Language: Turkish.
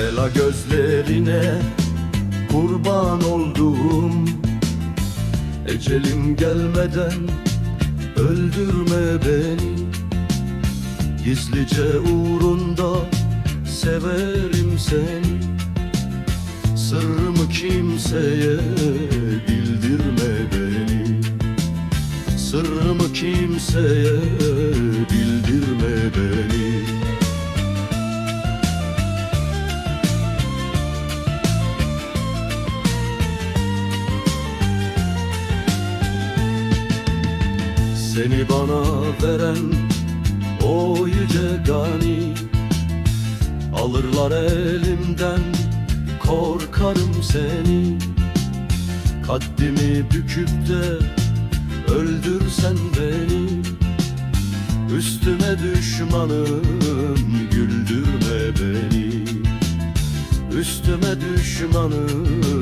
Ela gözlerine kurban oldum. Ecelim gelmeden öldürme beni. Gizlice uğrunda severim seni. Sırrımı kimseye bildirme beni. Sırrımı kimseye bildirme beni. Seni bana veren o yüce gani, alırlar elimden, korkarım seni. Kaddimi büküp de öldürsen beni. Üstüme düşmanım, güldürme beni. Üstüme düşmanım,